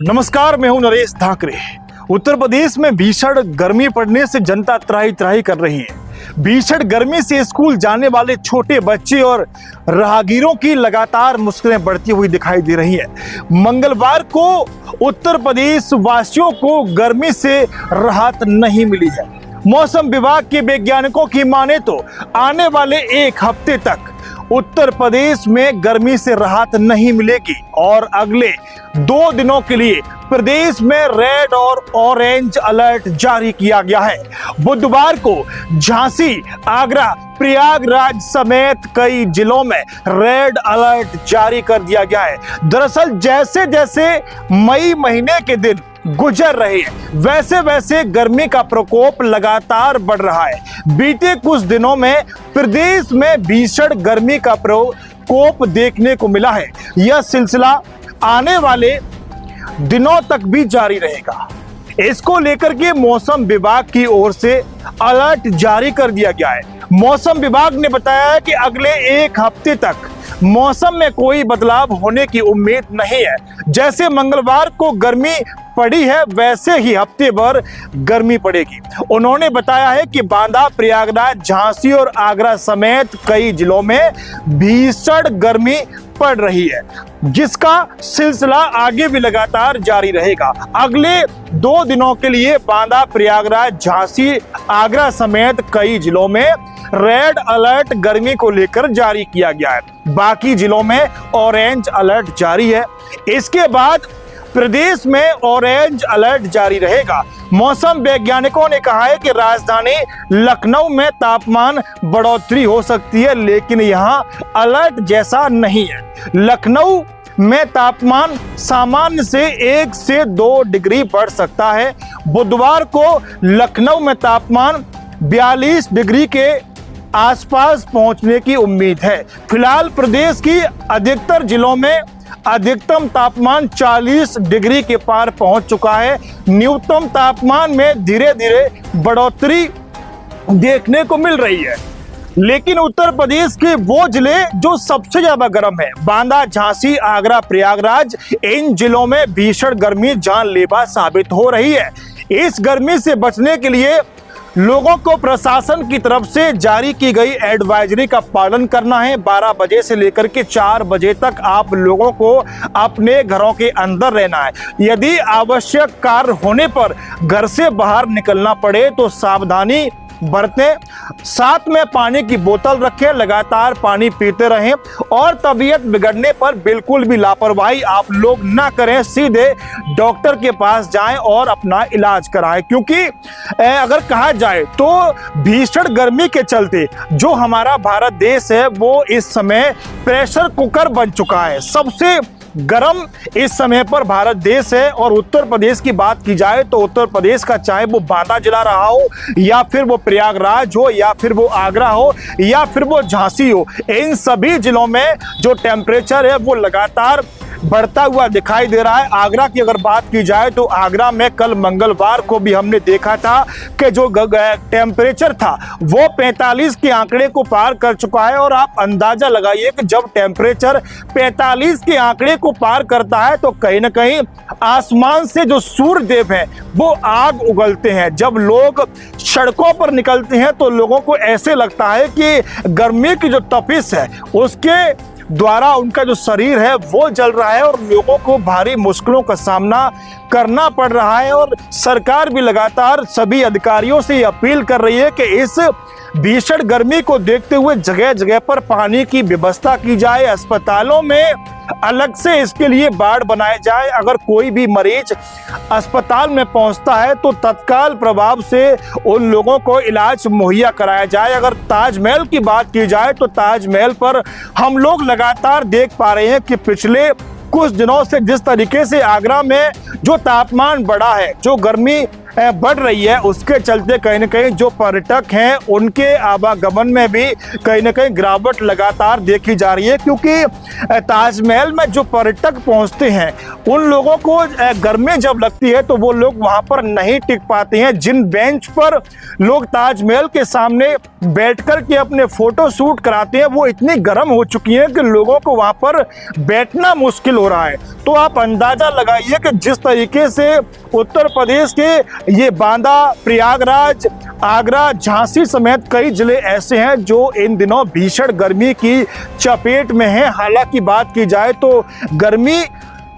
नमस्कार, मैं हूं नरेश ठाकरे। उत्तर प्रदेश में भीषण गर्मी पड़ने से जनता त्राही त्राही कर रही है। भीषण गर्मी से स्कूल जाने वाले छोटे बच्चे और राहगीरों की लगातार मुश्किलें बढ़ती हुई दिखाई दे रही है। मंगलवार को उत्तर प्रदेश वासियों को गर्मी से राहत नहीं मिली है। मौसम विभाग के वैज्ञानिकों की माने तो आने वाले एक हफ्ते तक उत्तर प्रदेश में गर्मी से राहत नहीं मिलेगी और अगले 2 दिनों के लिए प्रदेश में रेड और ऑरेंज अलर्ट जारी किया गया है। बुधवार को झांसी, आगरा, प्रयागराज समेत कई जिलों में रेड अलर्ट जारी कर दिया गया है। दरअसल जैसे जैसे मई महीने के दिन गुजर रहे हैं वैसे वैसे गर्मी का प्रकोप लगातार बढ़ रहा है। बीते कुछ दिनों में प्रदेश में भीषण गर्मी का प्रकोप देखने को मिला है। यह सिलसिला आने वाले दिनों तक भी जारी रहेगा। इसको लेकर के मौसम विभाग की ओर से अलर्ट जारी कर दिया गया है। मौसम विभाग ने बताया है कि अगले एक हफ्ते तक मौसम में कोई बदलाव होने की उम्मीद नहीं है। जैसे मंगलवार को गर्मी पड़ी है वैसे ही हफ्ते भर गर्मी पड़ेगी। उन्होंने बताया है कि बांदा, प्रयागराज, झांसी और आगरा समेत कई जिलों में भीषण गर्मी पड़ रही है, जिसका सिलसिला आगे भी लगातार जारी रहेगा। अगले 2 दिनों के लिए बांदा, प्रयागराज, झांसी, आगरा समेत कई जिलों में रेड अलर्ट गर्मी को लेकर जारी किया गया है। बाकी जिलों में ऑरेंज अलर्ट जारी है। इसके बाद प्रदेश में ऑरेंज अलर्ट जारी रहेगा। मौसम वैज्ञानिकों ने कहा है कि राजधानी लखनऊ में तापमान बढ़ोतरी हो सकती है, लेकिन यहां अलर्ट जैसा नहीं है। लखनऊ में तापमान सामान्य से 1 से 2 डिग्री बढ़ सकता है। बुधवार को लखनऊ में तापमान 42 डिग्री के आसपास पहुंचने की उम्मीद है। फिलहाल प्रदेश की अधिकतर जिलों में अधिकतम तापमान 40 डिग्री के पार पहुंच चुका है। न्यूनतम तापमान में धीरे धीरे बढ़ोतरी देखने को मिल रही है, लेकिन उत्तर प्रदेश के वो जिले जो सबसे ज्यादा गर्म है, बांदा, झांसी, आगरा, प्रयागराज, इन जिलों में भीषण गर्मी जानलेवा साबित हो रही है। इस गर्मी से बचने के लिए लोगों को प्रशासन की तरफ से जारी की गई एडवाइजरी का पालन करना है। 12 बजे से लेकर के 4 बजे तक आप लोगों को अपने घरों के अंदर रहना है। यदि आवश्यक कार्य होने पर घर से बाहर निकलना पड़े तो सावधानी बरतें। साथ में पानी की बोतल रखें, लगातार पानी पीते रहें और तबीयत बिगड़ने पर बिल्कुल भी लापरवाही आप लोग ना करें। सीधे डॉक्टर के पास जाएं और अपना इलाज कराएं, क्योंकि अगर कहा जाए तो भीषण गर्मी के चलते जो हमारा भारत देश है वो इस समय प्रेशर कुकर बन चुका है। सबसे गर्म इस समय पर भारत देश है। और उत्तर प्रदेश की बात की जाए तो उत्तर प्रदेश का चाहे वो बांदा जिला रहा हो या फिर वो प्रयागराज हो या फिर वो आगरा हो या फिर वो झांसी हो, इन सभी जिलों में जो टेम्परेचर है वो लगातार बढ़ता हुआ दिखाई दे रहा है। आगरा की अगर बात की जाए तो आगरा में कल मंगलवार को भी हमने देखा था कि जो टेम्परेचर था वो 45 के आंकड़े को पार कर चुका है। और आप अंदाजा लगाइए कि जब टेम्परेचर 45 के आंकड़े को पार करता है तो कहीं ना कहीं आसमान से जो सूर्य देव है वो आग उगलते हैं। जब लोग सड़कों पर निकलते हैं तो लोगों को ऐसे लगता है कि गर्मी की जो तपिश है उसके द्वारा उनका जो शरीर है वो जल रहा है और लोगों को भारी मुश्किलों का सामना करना पड़ रहा है। और सरकार भी लगातार सभी अधिकारियों से अपील कर रही है कि इस भीषण गर्मी को देखते हुए जगह जगह पर पानी की व्यवस्था की जाए। अस्पतालों में अलग से इसके लिए वार्ड बनाए जाए। अगर कोई भी मरीज अस्पताल में पहुंचता है तो तत्काल प्रभाव से उन लोगों को इलाज मुहैया कराया जाए। अगर ताजमहल की बात की जाए तो ताजमहल पर हम लोग लगातार देख पा रहे हैं कि पिछले कुछ दिनों से जिस तरीके से आगरा में जो तापमान बढ़ा है, जो गर्मी बढ़ रही है, उसके चलते कहीं न कहीं जो पर्यटक हैं उनके आवागमन में भी कहीं न कहीं गिरावट लगातार देखी जा रही है, क्योंकि ताजमहल में जो पर्यटक पहुंचते हैं उन लोगों को गर्मी जब लगती है तो वो लोग वहां पर नहीं टिक पाते हैं। जिन बेंच पर लोग ताजमहल के सामने बैठकर के अपने फोटो शूट कराते हैं वो इतनी गर्म हो चुकी है कि लोगों को वहां पर बैठना मुश्किल हो रहा है। तो आप अंदाजा लगाइए कि जिस तरीके से उत्तर प्रदेश के ये बांदा, प्रयागराज, आगरा, झांसी समेत कई जिले ऐसे हैं जो इन दिनों भीषण गर्मी की चपेट में हैं। हालांकि बात की जाए तो गर्मी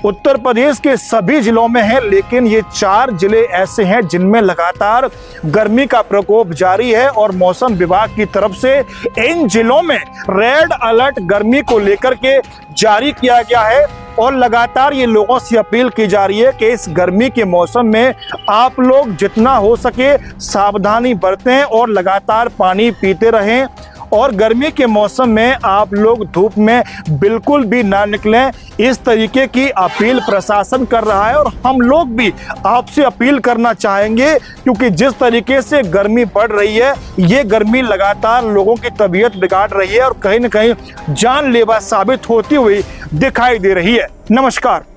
उत्तर प्रदेश के सभी जिलों में है, लेकिन ये 4 जिले ऐसे हैं जिनमें लगातार गर्मी का प्रकोप जारी है और मौसम विभाग की तरफ से इन जिलों में रेड अलर्ट गर्मी को लेकर के जारी किया गया है। और लगातार ये लोगों से अपील की जा रही है कि इस गर्मी के मौसम में आप लोग जितना हो सके सावधानी बरतें और लगातार पानी पीते रहें। और गर्मी के मौसम में आप लोग धूप में बिल्कुल भी ना निकलें, इस तरीके की अपील प्रशासन कर रहा है। और हम लोग भी आपसे अपील करना चाहेंगे, क्योंकि जिस तरीके से गर्मी बढ़ रही है ये गर्मी लगातार लोगों की तबीयत बिगाड़ रही है और कहीं न कहीं जानलेवा साबित होती हुई दिखाई दे रही है। नमस्कार।